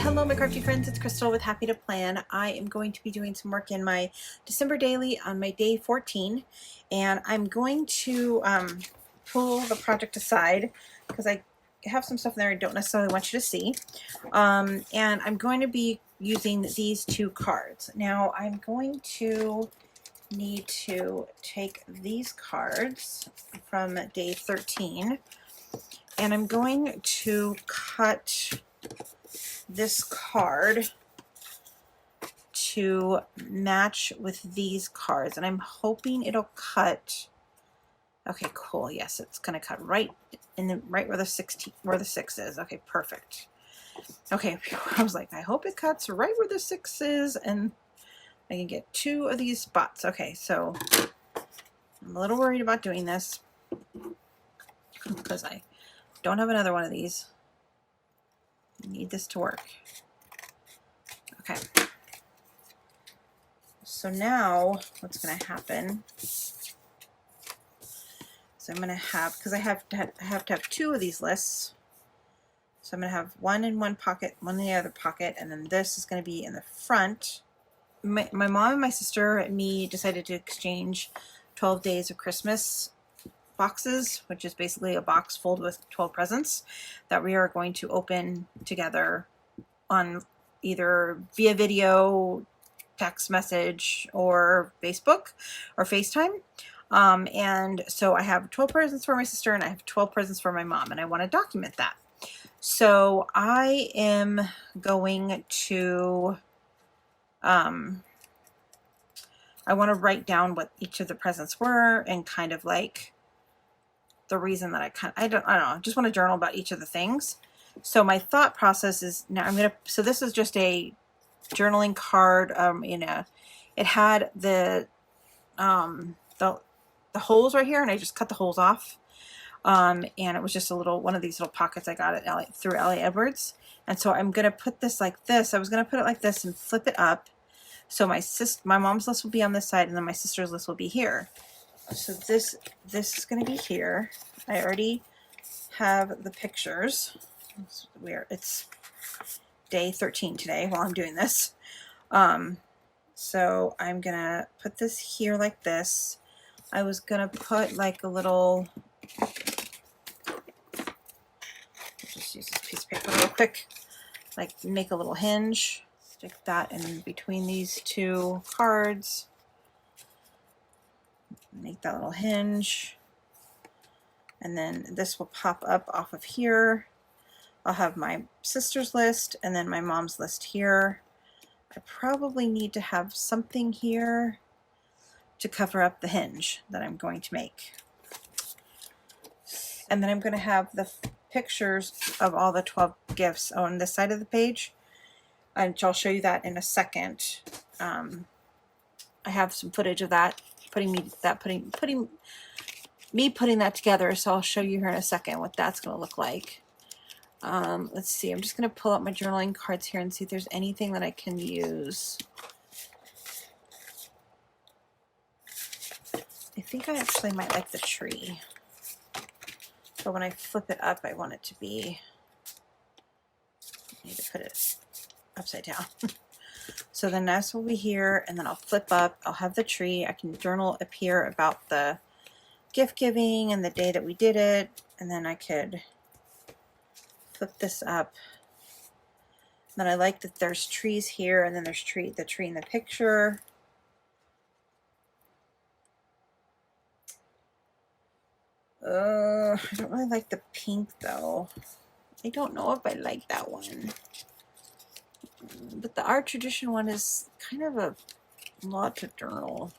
Hello my crafty friends, it's Crystal with Happy to Plan. I am going to be doing some work in my December daily on my day 14, and I'm going to pull the project aside because I have some stuff in there I don't necessarily want you to see, and I'm going to be using these two cards. Now I'm going to need to take these cards from day 13 and I'm going to cut this card to match with these cards, and I'm hoping it'll cut. Okay, cool. Yes, it's gonna cut right in the right where the 6 is. Okay, perfect. Okay, I was like, I hope it cuts right where the 6 is and I can get 2 of these spots. Okay, so I'm a little worried about doing this because I don't have another one of these. I need this to work. Okay. So now what's going to happen, so I'm going to have, because I have to have 2 of these lists. So I'm going to have one in one pocket, one in the other pocket, and then this is going to be in the front. My mom and my sister and me decided to exchange 12 days of Christmas boxes, which is basically a box filled with 12 presents that we are going to open together on either via video, text message, or Facebook or FaceTime. And so I have 12 presents for my sister and I have 12 presents for my mom, and I want to document that. So I am going to I want to write down what each of the presents were and kind of like the reason that I don't know, just want to journal about each of the things. So my thought process is, now I'm going to, so this is just a journaling card. It had the holes right here, and I just cut the holes off. And it was just a little, one of these little pockets I got at through Ellie Edwards. And so I'm going to put this like this. I was going to put it like this and flip it up. So my mom's list will be on this side, and then my sister's list will be here. So this is going to be here. I already have the pictures. It's day 13 today while I'm doing this. So I'm going to put this here like this. I was going to put like a little, just use this piece of paper real quick, like make a little hinge, stick that in between these 2 cards, make that little hinge, and then this will pop up off of here. I'll have my sister's list and then my mom's list here. I probably need to have something here to cover up the hinge that I'm going to make. And then I'm going to have the pictures of all the 12 gifts on this side of the page, and I'll show you that in a second. I have some footage of that, putting that together, so I'll show you here in a second what that's going to look like. Let's see, I'm just going to pull out my journaling cards here and see if there's anything that I can use. I think I actually might like the tree. So when I flip it up, I want it to be, I need to put it upside down. So then this will be here, and then I'll flip up, I'll have the tree. I can journal up here about the gift giving and the day that we did it, and then I could flip this up. Then I like that there's trees here, and then there's the tree in the picture. I don't really like the pink though. I don't know if I like that one. But the art tradition one is kind of a lot to journal.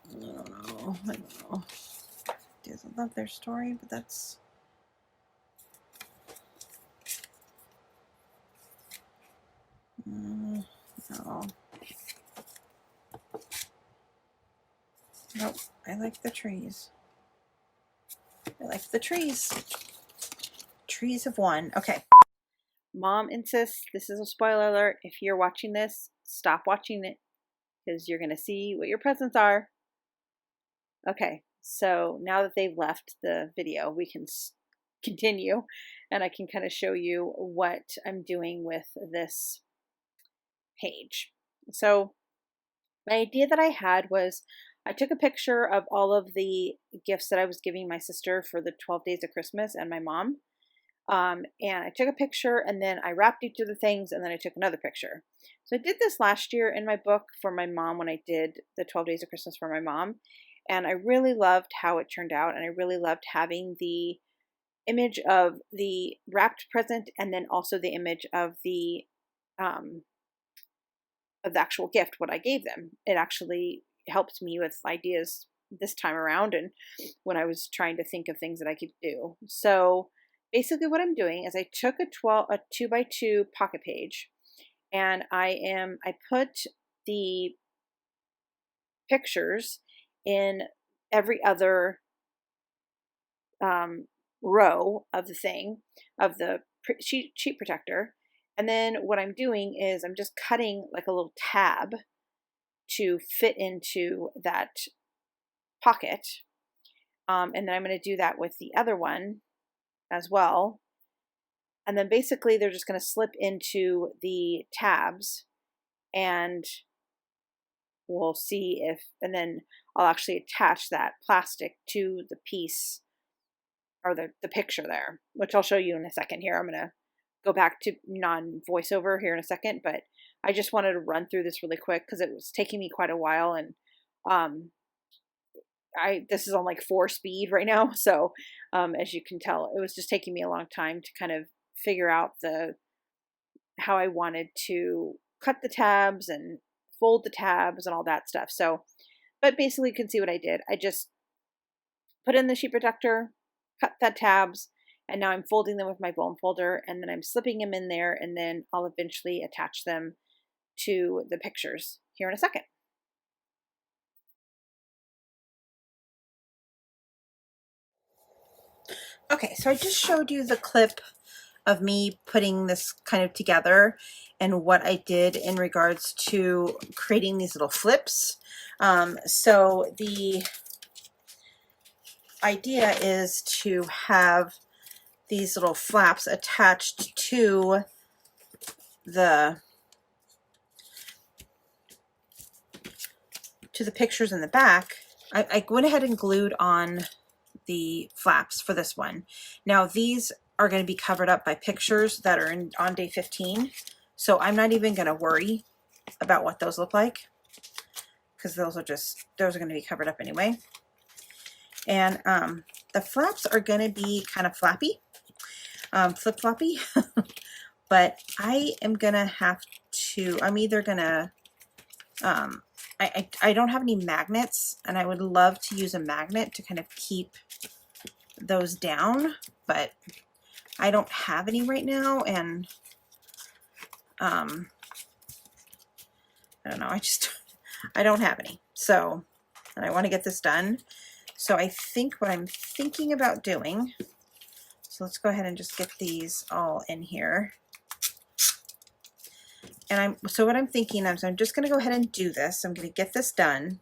I don't know. Doesn't love their story, but that's... no. Nope, I like the trees. I like the trees. Trees have won. Okay. Mom insists, this is a spoiler alert. If you're watching this, stop watching it because you're going to see what your presents are. Okay, so now that they've left the video, we can continue and I can kind of show you what I'm doing with this page. So the idea that I had was I took a picture of all of the gifts that I was giving my sister for the 12 days of Christmas and my mom. And I took a picture and then I wrapped each of the things and then I took another picture. So I did this last year in my book for my mom when I did the 12 days of Christmas for my mom. And I really loved how it turned out. And I really loved having the image of the wrapped present and then also the image um, of the actual gift, what I gave them. It actually helped me with ideas this time around and when I was trying to think of things that I could do. So basically what I'm doing is I took a 2x2 pocket page and I put the pictures in every other row of the thing, of the sheet protector. And then what I'm doing is I'm just cutting like a little tab to fit into that pocket. And then I'm going to do that with the other one as well. And then basically they're just going to slip into the tabs and we'll see if, and then I'll actually attach that plastic to the piece or the picture there, which I'll show you in a second here. I'm going to go back to non-voiceover here in a second, but I just wanted to run through this really quick because it was taking me quite a while and this is on like 4 speed right now. So as you can tell, it was just taking me a long time to kind of figure out how I wanted to cut the tabs and fold the tabs and all that stuff. So, but basically you can see what I did. I just put in the sheet protector, cut the tabs, and now I'm folding them with my bone folder and then I'm slipping them in there and then I'll eventually attach them to the pictures here in a second. Okay, so I just showed you the clip of me putting this kind of together and what I did in regards to creating these little flips. So the idea is to have these little flaps attached to the pictures in the back. I went ahead and glued on the flaps for this one. Now these are going to be covered up by pictures that are on day 15, so I'm not even going to worry about what those look like because those are going to be covered up anyway. And the flaps are going to be kind of flappy, flip-floppy, but I am going to have to, I'm either going to, I don't have any magnets and I would love to use a magnet to kind of keep those down, but I don't have any right now, and I don't know, I don't have any, so, and I want to get this done. So I think what I'm thinking about doing, so let's go ahead and just get these all in here. And so what I'm thinking is I'm just going to go ahead and do this. I'm going to get this done,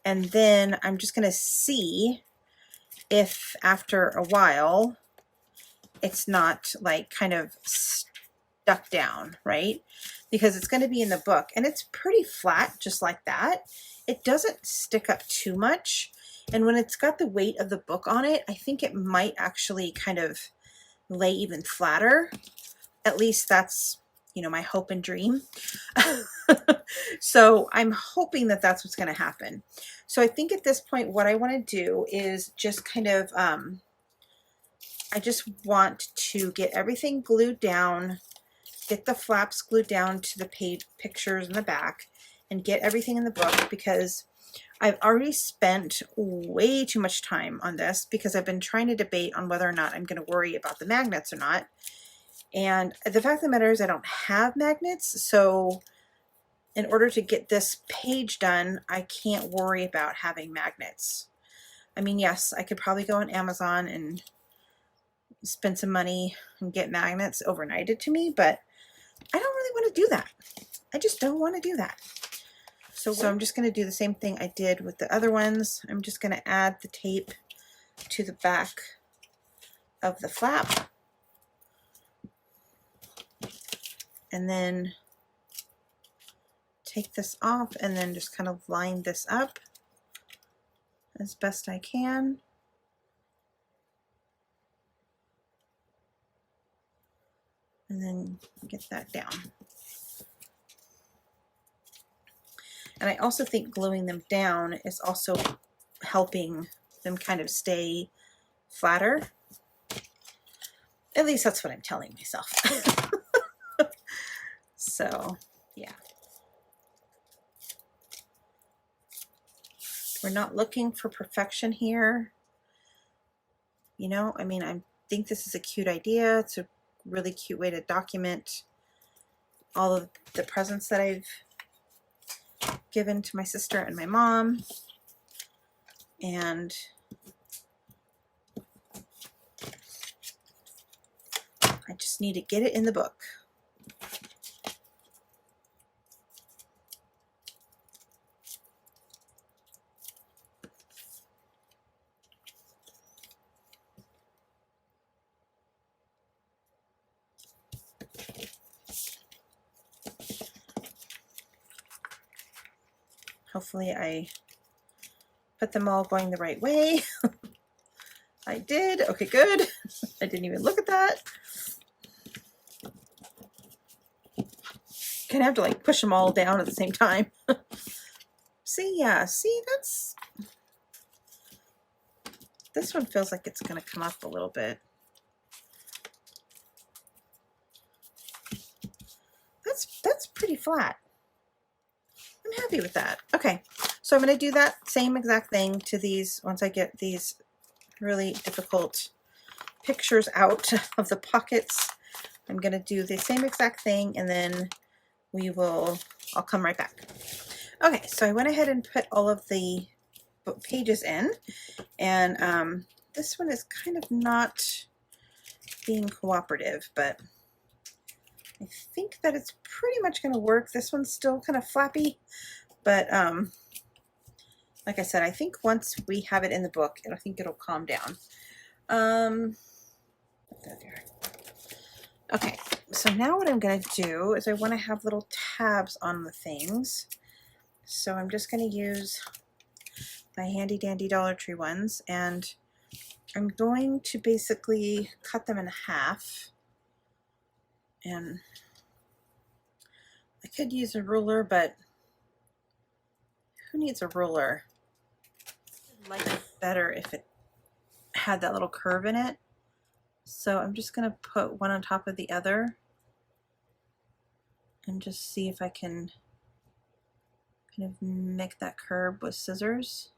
and then I'm just going to see if after a while it's not like kind of stuck down, right? Because it's going to be in the book and it's pretty flat just like that. It doesn't stick up too much, and when it's got the weight of the book on it, I think it might actually kind of lay even flatter. At least that's, you know, my hope and dream. So I'm hoping that that's what's going to happen. So I think at this point what I want to do is just kind of I just want to get everything glued down, get the flaps glued down to the pictures in the back, and get everything in the book, because I've already spent way too much time on this because I've been trying to debate on whether or not I'm going to worry about the magnets or not. And the fact of the matter is I don't have magnets, so in order to get this page done, I can't worry about having magnets. I mean, yes, I could probably go on Amazon and spend some money and get magnets overnighted to me, but I don't really want to do that. I just don't want to do that. So I'm just going to do the same thing I did with the other ones. I'm just going to add the tape to the back of the flap, and then take this off and then just kind of line this up as best I can. And then get that down. And I also think gluing them down is also helping them kind of stay flatter. At least that's what I'm telling myself. So, yeah. We're not looking for perfection here. You know, I mean, I think this is a cute idea. It's a really cute way to document all of the presents that I've given to my sister and my mom. And I just need to get it in the book. Hopefully I put them all going the right way. I did. Okay, good. I didn't even look at that. Kind of have to like push them all down at the same time. See, yeah, see, that's, this one feels like it's going to come up a little bit. That's pretty flat. I'm happy with that. Okay, so I'm going to do that same exact thing to these once I get these really difficult pictures out of the pockets. I'm going to do the same exact thing, and then I'll come right back. Okay, so I went ahead and put all of the pages in, and this one is kind of not being cooperative, but I think that it's pretty much going to work. This one's still kind of flappy, but like I said, I think once we have it in the book, I think it'll calm down. Okay, so now what I'm going to do is I want to have little tabs on the things. So I'm just going to use my handy dandy Dollar Tree ones, and I'm going to basically cut them in half. And I could use a ruler, but who needs a ruler? I'd like it better if it had that little curve in it. So I'm just going to put one on top of the other and just see if I can kind of make that curve with scissors.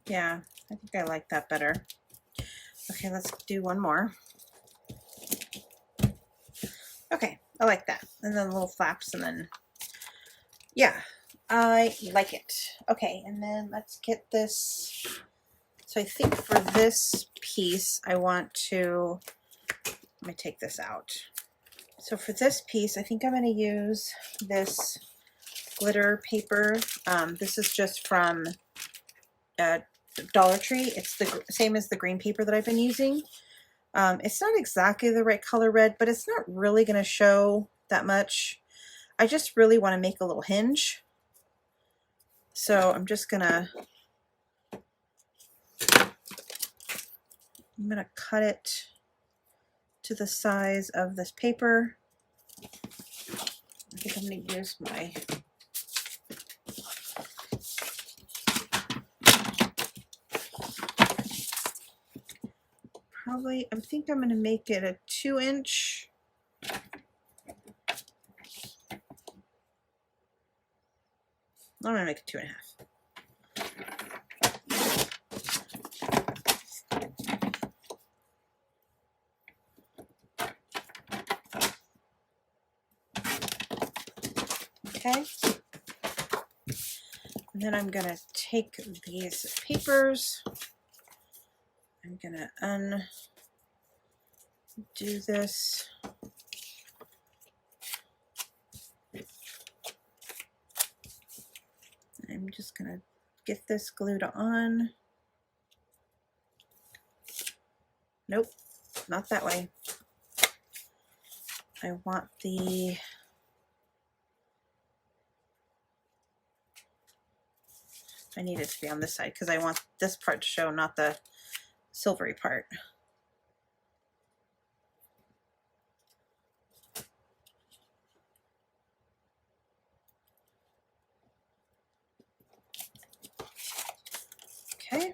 Yeah, I think I like that better. Okay, let's do one more. Okay, I like that. And then little flaps, and then, yeah, I like it. Okay, and then let's get this. So I think for this piece, I want to, let me take this out. So for this piece, I think I'm going to use this glitter paper. This is just from Dollar Tree. It's the same as the green paper that I've been using. It's not exactly the right color red, but it's not really going to show that much. I just really want to make a little hinge. So I'm going to cut it to the size of this paper. I think I'm going to use my I think I'm going to make it a 2-inch. I'm going to make it 2.5. Okay. And then I'm going to take these papers. I'm going to undo this. I'm just going to get this glued on. Nope, not that way. I want I need it to be on this side because I want this part to show, not the silvery part. Okay.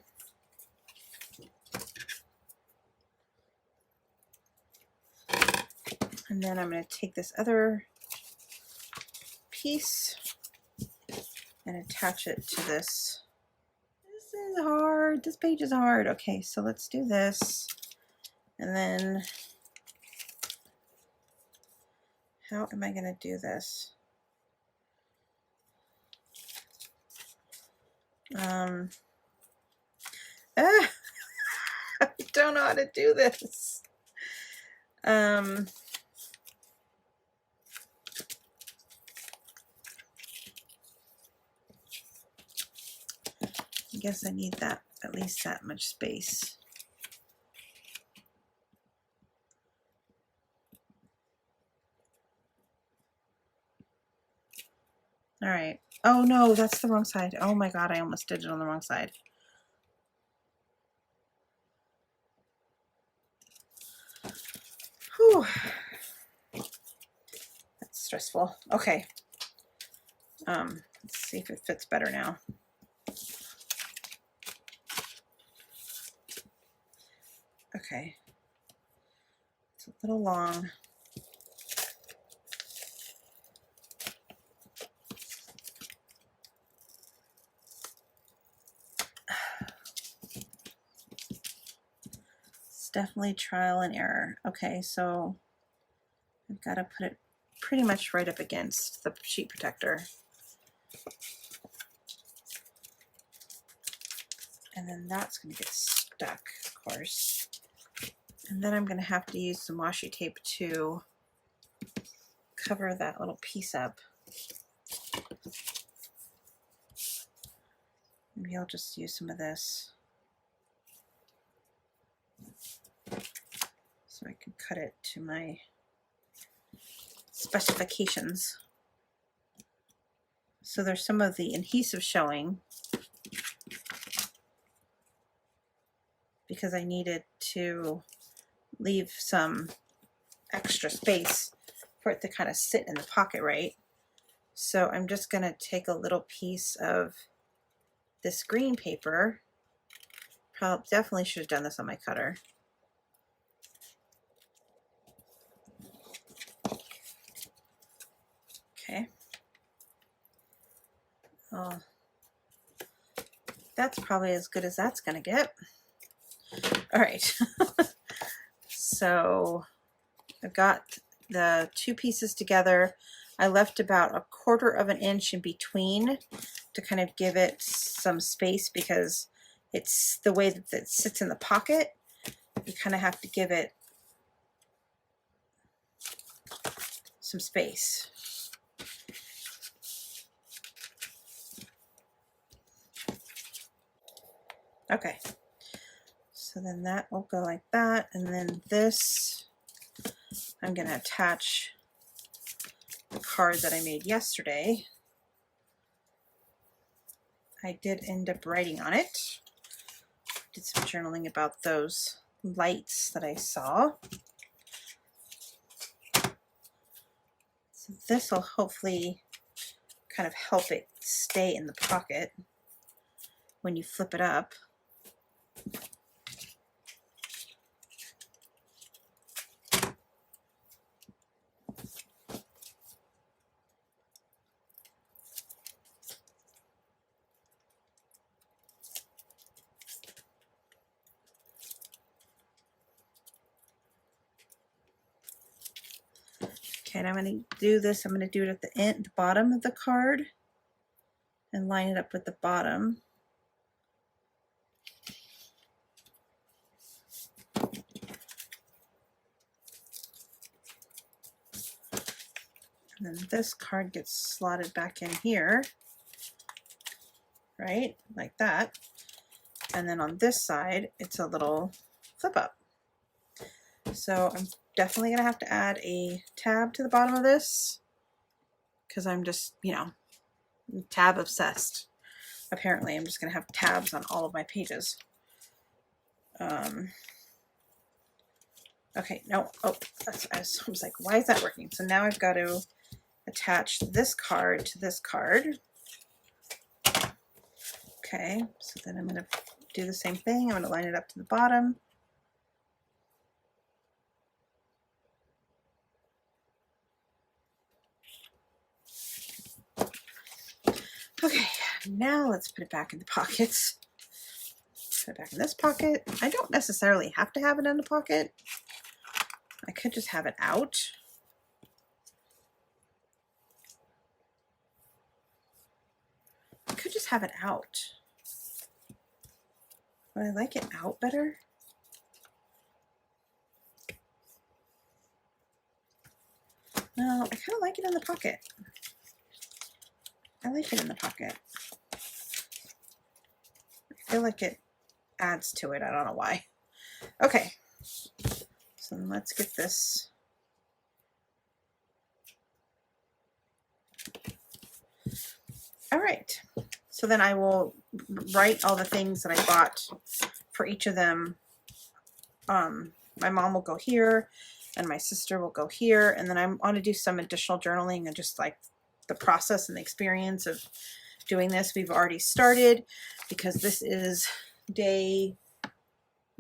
And then I'm going to take this other piece and attach it to this. This is hard. This page is hard. Okay, so let's do this. And then how am I going to do this? I don't know how to do this. I guess I need that, at least that much space. All right. Oh no, that's the wrong side. Oh my God, I almost did it on the wrong side. Whew. That's stressful. Okay. Let's see if it fits better now. Okay. It's a little long. It's definitely trial and error. Okay, so I've got to put it pretty much right up against the sheet protector. And then that's going to get stuck, of course. And then I'm going to have to use some washi tape to cover that little piece up. Maybe I'll just use some of this so I can cut it to my specifications. So there's some of the adhesive showing because I needed to leave some extra space for it to kind of sit in the pocket, right? So I'm just going to take a little piece of this green paper. Definitely should have done this on my cutter. Okay. Oh, that's probably as good as that's going to get. All right. So I've got the two pieces together. I left about 1/4 inch in between to kind of give it some space because it's the way that it sits in the pocket. You kind of have to give it some space. Okay, so then that will go like that, and then this I'm going to attach the card that I made yesterday. I did end up writing on it. Did some journaling about those lights that I saw. So this will hopefully kind of help it stay in the pocket when you flip it up. Okay, and I'm going to do this. I'm going to do it at the end, the bottom of the card, and line it up with the bottom. And then this card gets slotted back in here, right? Like that. And then on this side, it's a little flip up. So I'm definitely gonna have to add a tab to the bottom of this because I'm just, you know, tab obsessed. Apparently, I'm just gonna have tabs on all of my pages. Okay, no, oh, I was like, why is that working? So now I've got to attach this card to this card. Okay, so then I'm gonna do the same thing. I'm gonna line it up to the bottom. Okay, now let's put it back in the pockets. Put it back in this pocket. I don't necessarily have to have it in the pocket. I could just have it out. I could just have it out. But I like it out better. No, I kind of like it in the pocket. I like it in the pocket. I feel like it adds to it. I don't know why. Okay, so let's get this. All right, so then I will write all the things that I bought for each of them. My mom will go here and my sister will go here, and then I'm going to do some additional journaling and just like the process and the experience of doing this. We've already started because this is I'm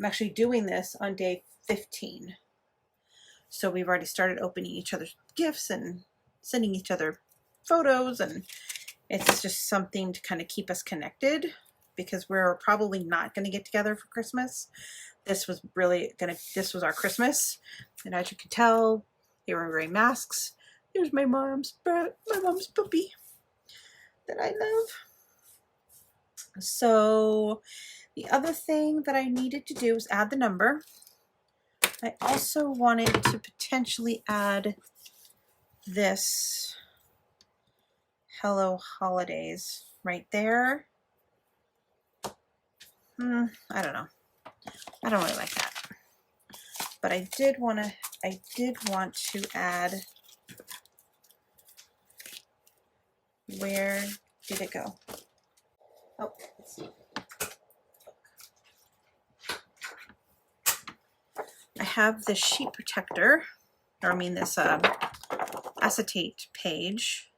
actually doing this on day 15. So we've already started opening each other's gifts and sending each other photos, and it's just something to kind of keep us connected because we're probably not going to get together for Christmas. This was our Christmas, and as you can tell, they were wearing masks. There's my mom's puppy that I love. So the other thing that I needed to do was add the number. I also wanted to potentially add this Hello Holidays right there. I don't know. I don't really like that. But I did want to add, where did it go? Oh, let's see. I have this sheet protector, or I mean this acetate page,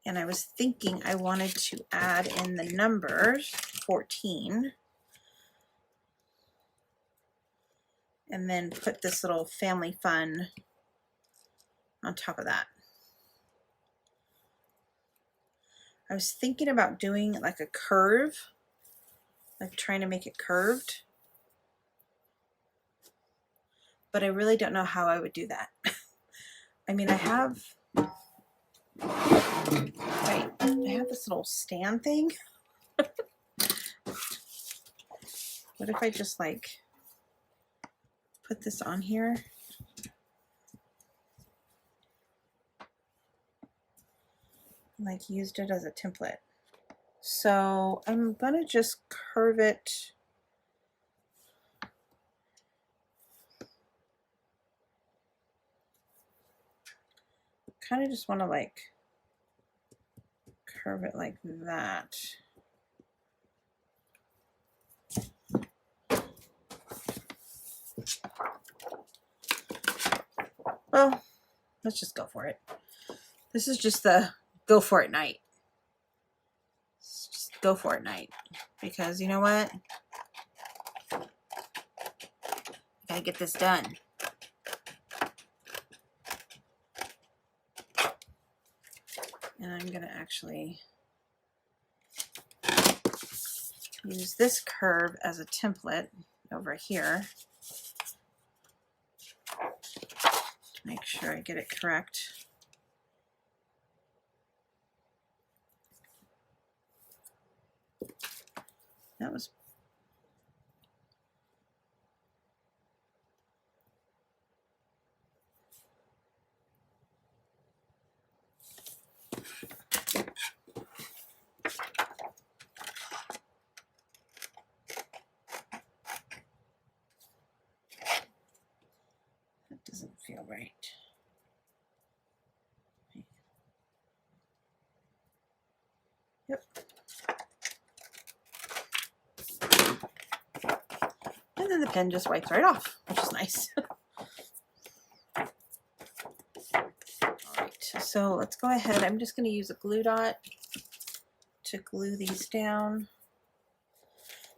and I was thinking I wanted to add in the numbers 14 and then put this little family fun on top of that. I was thinking about doing like a curve, like trying to make it curved, but I really don't know how I would do that. I mean, I have this little stand thing. What if I just like put this on here? Like used it as a template. So I'm gonna just curve it. Kind of just want to like curve it like that. Well, let's just go for it. This is just the go for it night. Just go for it night. Because you know what? I gotta get this done. And I'm gonna actually use this curve as a template over here to make sure I get it correct. That was that doesn't feel right. Yep. And then the pen just wipes right off, which is nice. Alright, so let's go ahead. I'm just going to use a glue dot to glue these down.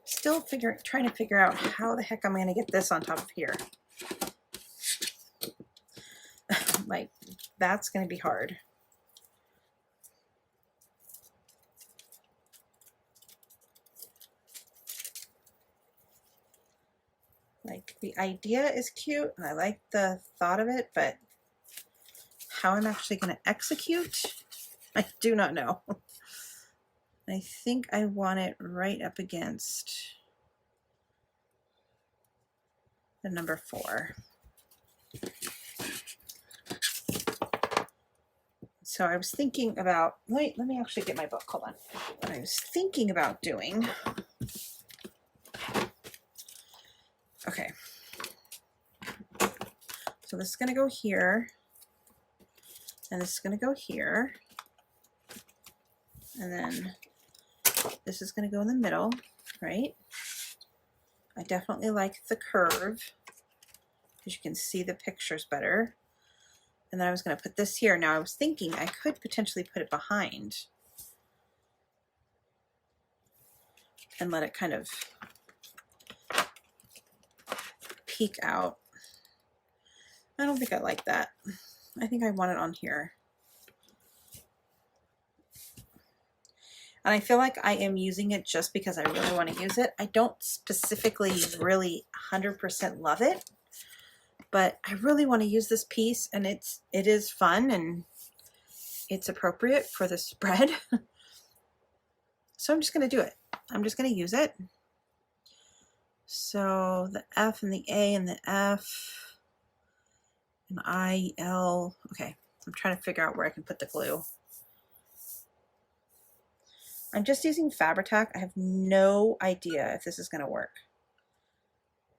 Still trying to figure out how the heck I'm going to get this on top of here. Like, that's going to be hard. Like, the idea is cute and I like the thought of it, but how I'm actually going to execute, I do not know. I think I want it right up against the number 4. So I was thinking about, let me actually get my book, hold on. What I was thinking about doing, okay. So this is gonna go here, and this is gonna go here, and then this is gonna go in the middle, right? I definitely like the curve, because you can see the pictures better. And then I was going to put this here. Now I was thinking I could potentially put it behind and let it kind of peek out. I don't think I like that. I think I want it on here. And I feel like I am using it just because I really want to use it. I don't specifically really 100% love it, but I really want to use this piece, and it is fun and it's appropriate for the spread. So I'm just going to do it. I'm just going to use it. So the F and the A and the F and I, L. Okay, I'm trying to figure out where I can put the glue. I'm just using Fabri-Tac. I have no idea if this is going to work,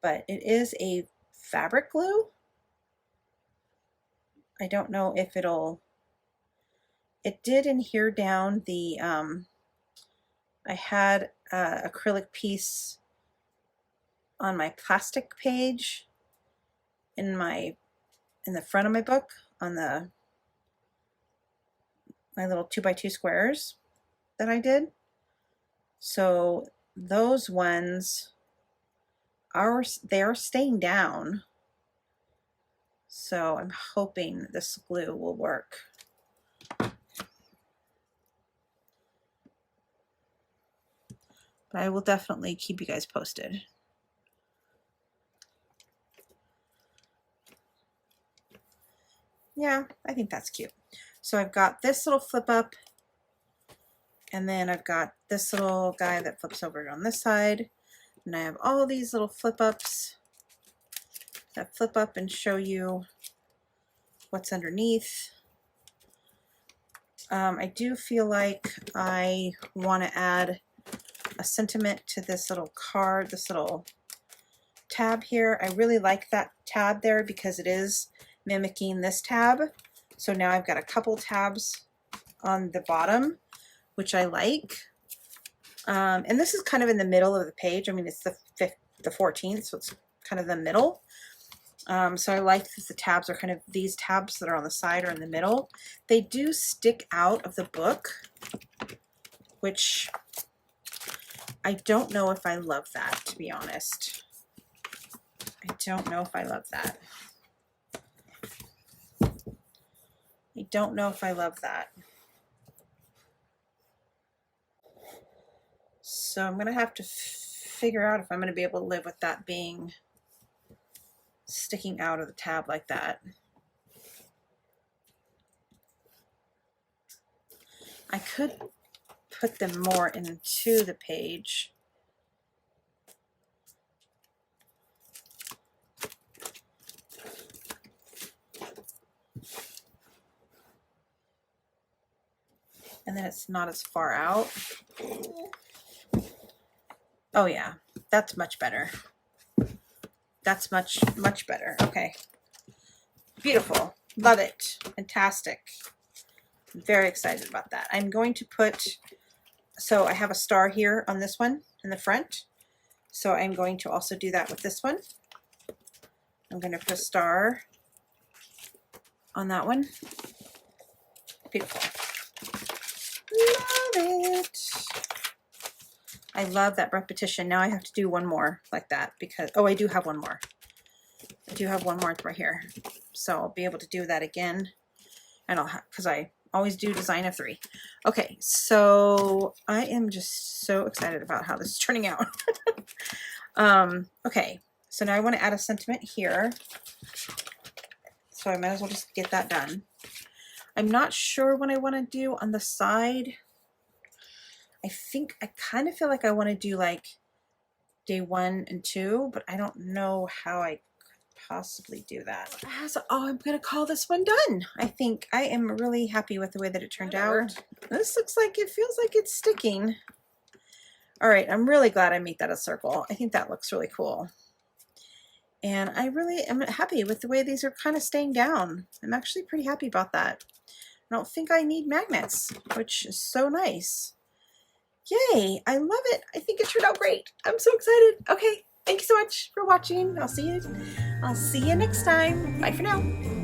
but it is a fabric glue. I don't know if it did adhere down the, I had an acrylic piece on my plastic page in the front of my book on my little 2x2 squares that I did. So those ones they are staying down. So I'm hoping this glue will work. But I will definitely keep you guys posted. Yeah, I think that's cute. So I've got this little flip up, and then I've got this little guy that flips over on this side, and I have all these little flip ups that flip up and show you what's underneath. I do feel like I want to add a sentiment to this little card, this little tab here. I really like that tab there because it is mimicking this tab. So now I've got a couple tabs on the bottom, which I like. And this is kind of in the middle of the page. I mean, it's the 14th, so it's kind of the middle. So I like that the tabs are kind of, these tabs that are on the side or in the middle, they do stick out of the book, which I don't know if I love that, to be honest. I don't know if I love that. I don't know if I love that. So I'm going to have to figure out if I'm going to be able to live with that being sticking out of the tab like that. I could put them more into the page. And then it's not as far out. Oh yeah, that's much better. That's much better. Okay. Beautiful. Love it. Fantastic. I'm very excited about that. I'm going to put, so I have a star here on this one in the front. So I'm going to also do that with this one. I'm going to put a star on that one. Beautiful. Love it. I love that repetition. Now I have to do one more like that because, oh, I do have one more. I do have one more right here. So I'll be able to do that again. And I'll have, because I always do design of 3. Okay, so I am just so excited about how this is turning out. Okay, so now I want to add a sentiment here. So I might as well just get that done. I'm not sure what I want to do on the side. I think I kind of feel like I want to do like day 1 and 2, but I don't know how I could possibly do that. So, oh, I'm going to call this one done. I think I am really happy with the way that it turned out. This looks like it feels like it's sticking. All right, I'm really glad I made that a circle. I think that looks really cool. And I really am happy with the way these are kind of staying down. I'm actually pretty happy about that. I don't think I need magnets, which is so nice. Yay, I love it. I think it turned out great. I'm so excited. Okay, thank you so much for watching. I'll see you next time. Bye for now.